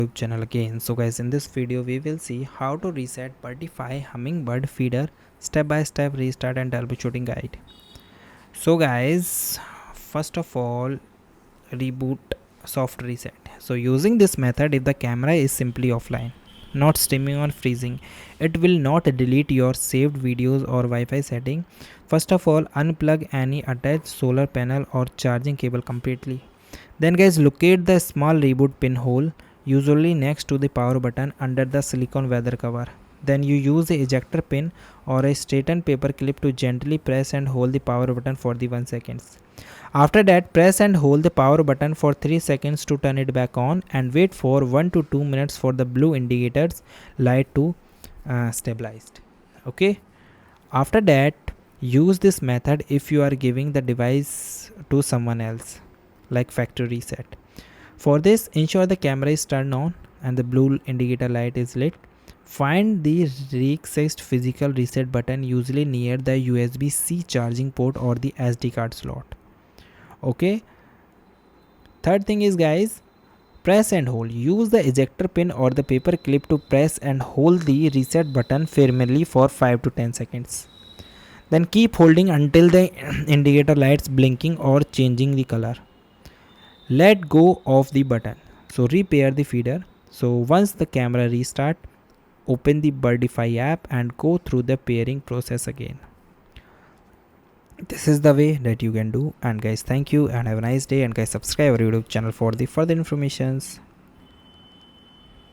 YouTube channel again. So guys, in this video we will see how to reset Birdfy Hummingbird Feeder step by step restart and troubleshooting guide. So guys, first of all, reboot soft reset. So using this method, if the camera is simply offline, not streaming or freezing, it will not delete your saved videos or Wi-Fi setting. First of all, unplug any attached solar panel or charging cable completely. Then guys, locate the small reboot pinhole, usually next to the power button under the silicone weather cover. Then you use a ejector pin or a straightened paper clip to gently press and hold the power button for the 1 seconds. After that, press and hold the power button for 3 seconds to turn it back on and wait for 1 to 2 minutes for the blue indicators light to stabilize. Okay. After that, use this method if you are giving the device to someone else, like factory reset. For this, ensure the camera is turned on and the blue indicator light is lit. Find the recessed physical reset button, usually near the USB-C charging port or the SD card slot. Okay. Third thing is guys, press and hold. Use the ejector pin or the paper clip to press and hold the reset button firmly for 5 to 10 seconds. Then keep holding until the indicator lights blinking or changing the color. Let go of the button. So repair the feeder. So once the camera restart, open the Birdfy app and go through the pairing process again. This is the way that you can do. And guys, thank you and have a nice day. And guys, subscribe our YouTube channel for the further informations.